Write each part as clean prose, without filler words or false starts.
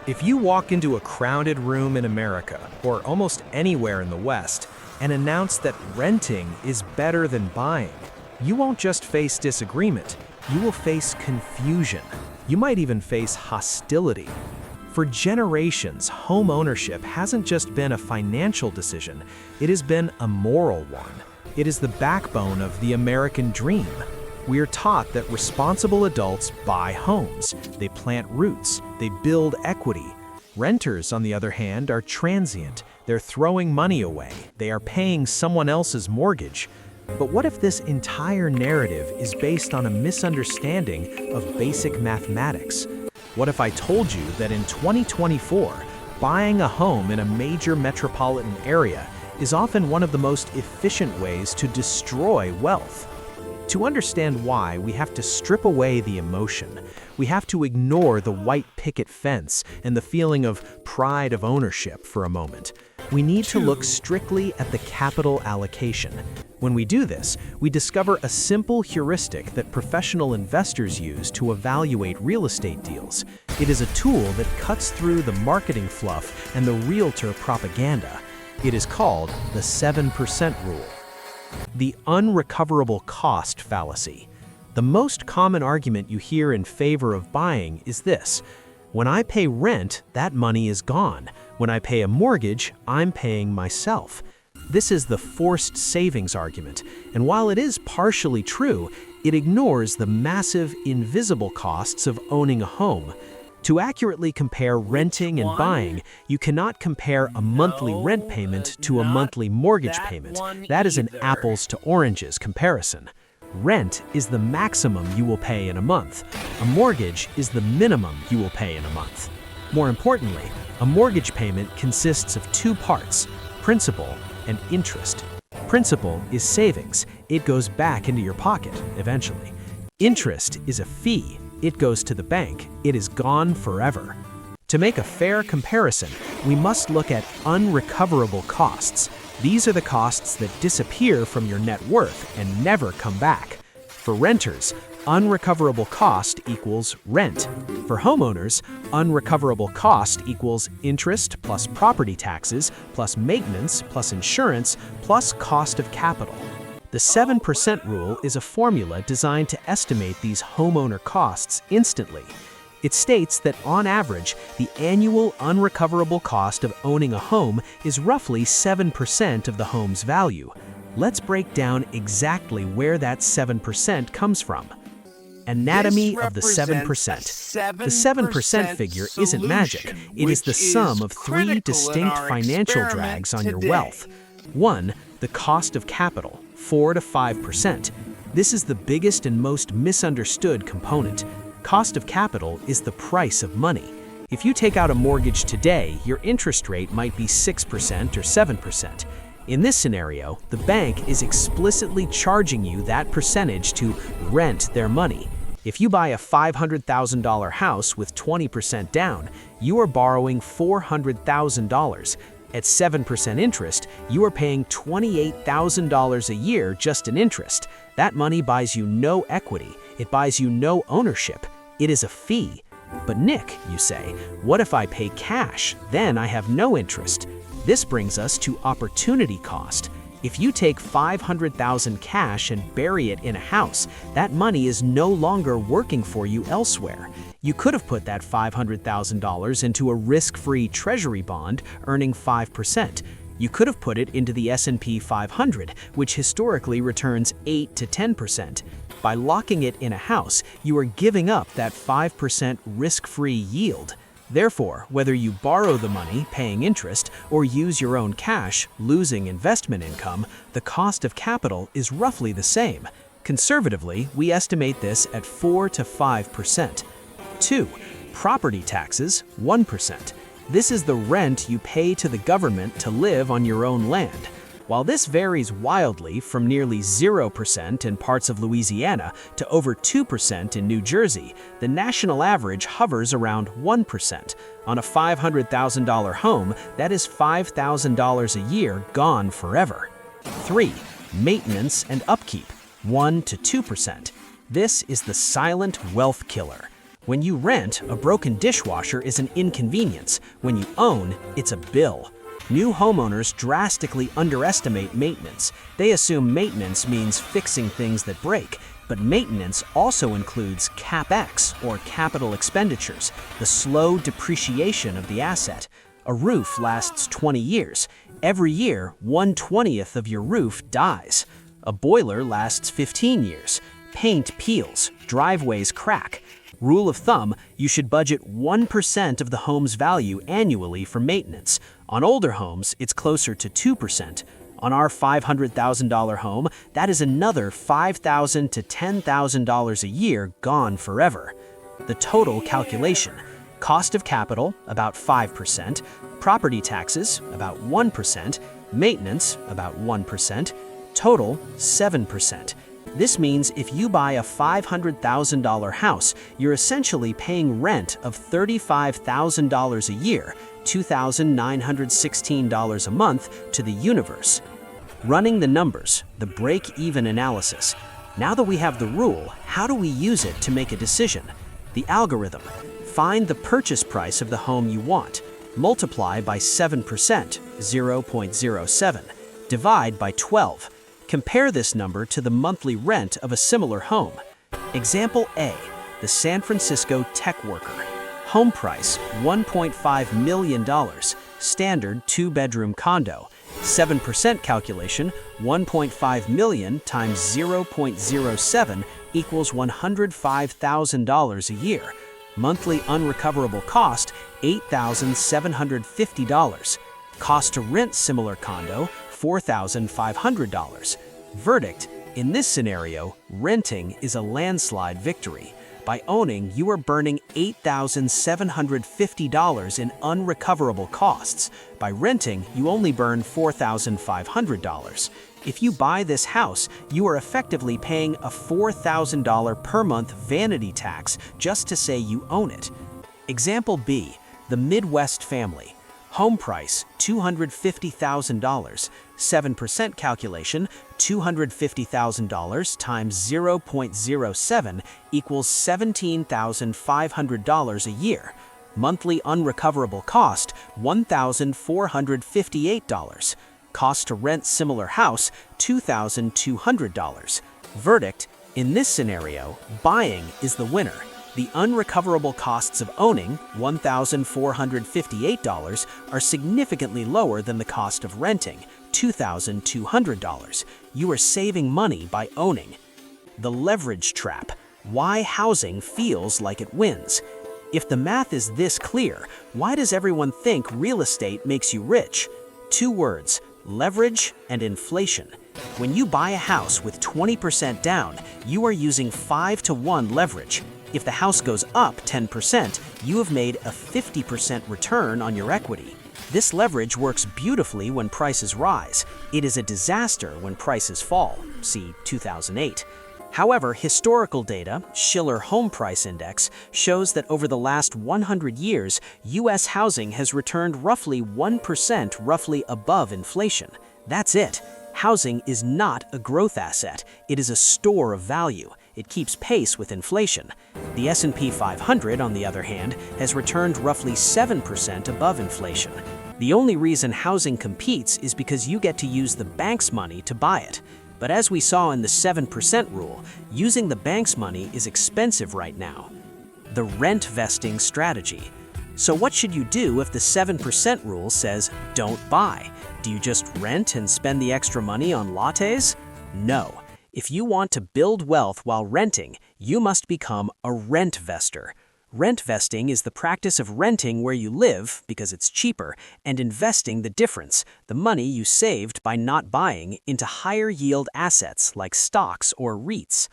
If you walk into a crowded room in America, or almost anywhere in the West, and announce that renting is better than buying, you won't just face disagreement, you will face confusion. You might even face hostility. For generations, home ownership hasn't just been a financial decision, it has been a moral one. It is the backbone of the American dream. We are taught that responsible adults buy homes, they plant roots, they build equity. Renters, on the other hand, are transient. They're throwing money away. They are paying someone else's mortgage. But what if this entire narrative is based on a misunderstanding of basic mathematics? What if I told you that in 2024, buying a home in a major metropolitan area is often one of the most efficient ways to destroy wealth? To understand why, we have to strip away the emotion. We have to ignore the white picket fence and the feeling of pride of ownership for a moment. We need to look strictly at the capital allocation. When we do this, we discover a simple heuristic that professional investors use to evaluate real estate deals. It is a tool that cuts through the marketing fluff and the realtor propaganda. It is called the 7% rule. The unrecoverable cost fallacy. The most common argument you hear in favor of buying is this: when I pay rent, that money is gone. When I pay a mortgage, I'm paying myself. This is the forced savings argument, and while it is partially true, it ignores the massive invisible costs of owning a home. To accurately compare renting and buying, you cannot compare a monthly rent payment to a monthly mortgage payment. That is an apples to oranges comparison. Rent is the maximum you will pay in a month. A mortgage is the minimum you will pay in a month. More importantly, a mortgage payment consists of two parts: principal and interest. Principal is savings. It goes back into your pocket eventually. Interest is a fee. It goes to the bank. It is gone forever. To make a fair comparison, we must look at unrecoverable costs. These are the costs that disappear from your net worth and never come back. For renters, unrecoverable cost equals rent. For homeowners, unrecoverable cost equals interest plus property taxes plus maintenance plus insurance plus cost of capital. The 7% rule is a formula designed to estimate these homeowner costs instantly. It states that on average, the annual unrecoverable cost of owning a home is roughly 7% of the home's value. Let's break down exactly where that 7% comes from. Anatomy of the 7%. The 7% figure isn't magic. It is the sum of three distinct financial drags on your wealth. 1. The cost of capital, 4 to 5%. This is the biggest and most misunderstood component. Cost of capital is the price of money. If you take out a mortgage today, your interest rate might be 6% or 7%. In this scenario, the bank is explicitly charging you that percentage to rent their money. If you buy a $500,000 house with 20% down, you are borrowing $400,000. At 7% interest, you are paying $28,000 a year just in interest. That money buys you no equity. It buys you no ownership. It is a fee. But Nick, you say, what if I pay cash? Then I have no interest. This brings us to opportunity cost. If you take $500,000 cash and bury it in a house, that money is no longer working for you elsewhere. You could have put that $500,000 into a risk-free treasury bond earning 5%. You could have put it into the S&P 500, which historically returns 8 to 10%. By locking it in a house, you are giving up that 5% risk-free yield. Therefore, whether you borrow the money, paying interest, or use your own cash, losing investment income, the cost of capital is roughly the same. Conservatively, we estimate this at 4 to 5%. 2. Property taxes, 1%. This is the rent you pay to the government to live on your own land. While this varies wildly from nearly 0% in parts of Louisiana to over 2% in New Jersey, the national average hovers around 1%. On a $500,000 home, that is $5,000 a year gone forever. 3. Maintenance and upkeep, 1 to 2%. This is the silent wealth killer. When you rent, a broken dishwasher is an inconvenience. When you own, it's a bill. New homeowners drastically underestimate maintenance. They assume maintenance means fixing things that break, but maintenance also includes CapEx, or capital expenditures, the slow depreciation of the asset. A roof lasts 20 years. Every year, 1/20th of your roof dies. A boiler lasts 15 years. Paint peels, driveways crack. Rule of thumb, you should budget 1% of the home's value annually for maintenance. On older homes, it's closer to 2%. On our $500,000 home, that is another $5,000 to $10,000 a year gone forever. The total calculation: cost of capital, about 5%, property taxes, about 1%, maintenance, about 1%, total, 7%. This means if you buy a $500,000 house, you're essentially paying rent of $35,000 a year, $2,916 a month, to the universe. Running the numbers, the break-even analysis. Now that we have the rule, how do we use it to make a decision? The algorithm. Find the purchase price of the home you want. Multiply by 7%, 0.07. Divide by 12. Compare this number to the monthly rent of a similar home. Example A, the San Francisco tech worker. Home price, $1.5 million. Standard 2-bedroom condo. 7% calculation, 1.5 million times 0.07 equals $105,000 a year. Monthly unrecoverable cost, $8,750. Cost to rent similar condo, $4,500. Verdict: in this scenario, renting is a landslide victory. By owning, you are burning $8,750 in unrecoverable costs. By renting, you only burn $4,500. If you buy this house, you are effectively paying a $4,000 per month vanity tax just to say you own it. Example B, the Midwest family. Home price, $250,000. 7% calculation, $250,000 times 0.07 equals $17,500 a year. Monthly unrecoverable cost, $1,458. Cost to rent similar house, $2,200. Verdict: in this scenario, buying is the winner. The unrecoverable costs of owning, $1,458, are significantly lower than the cost of renting, $2,200. You are saving money by owning. The leverage trap: why housing feels like it wins. If the math is this clear, why does everyone think real estate makes you rich? 2 words: leverage and inflation. When you buy a house with 20% down, you are using 5-to-1 leverage. If the house goes up 10%, you have made a 50% return on your equity. This leverage works beautifully when prices rise. It is a disaster when prices fall. See 2008. However, historical data, Schiller Home Price Index, shows that over the last 100 years, U.S. housing has returned roughly 1% roughly above inflation. That's it. Housing is not a growth asset. It is a store of value. It keeps pace with inflation. The S&P 500, on the other hand, has returned roughly 7% above inflation. The only reason housing competes is because you get to use the bank's money to buy it. But as we saw in the 7% rule, using the bank's money is expensive right now. The rentvesting strategy. So what should you do if the 7% rule says don't buy? Do you just rent and spend the extra money on lattes? No. If you want to build wealth while renting, you must become a rentvestor. Rentvesting is the practice of renting where you live, because it's cheaper, and investing the difference, the money you saved by not buying, into higher yield assets like stocks or REITs.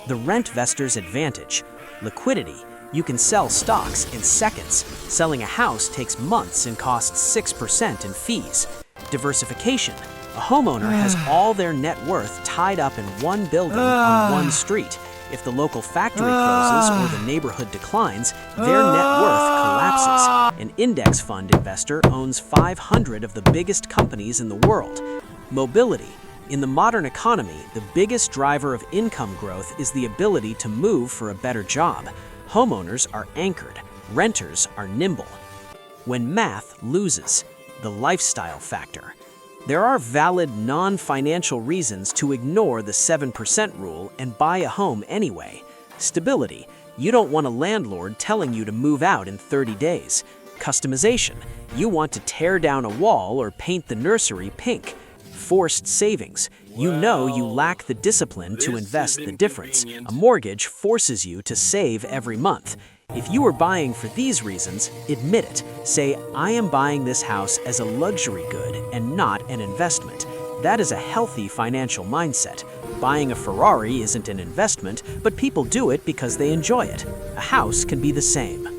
The rentvestor's advantage: liquidity. You can sell stocks in seconds. Selling a house takes months and costs 6% in fees. Diversification. A homeowner has all their net worth tied up in one building on one street. If the local factory closes or the neighborhood declines, their net worth collapses. An index fund investor owns 500 of the biggest companies in the world. Mobility. In the modern economy, the biggest driver of income growth is the ability to move for a better job. Homeowners are anchored, renters are nimble. When math loses, the lifestyle factor. There are valid non-financial reasons to ignore the 7% rule and buy a home anyway. Stability. You don't want a landlord telling you to move out in 30 days. Customization. You want to tear down a wall or paint the nursery pink. Forced savings. You know you lack the discipline to invest the difference. A mortgage forces you to save every month. If you are buying for these reasons, admit it. Say, I am buying this house as a luxury good and not an investment. That is a healthy financial mindset. Buying a Ferrari isn't an investment, but people do it because they enjoy it. A house can be the same.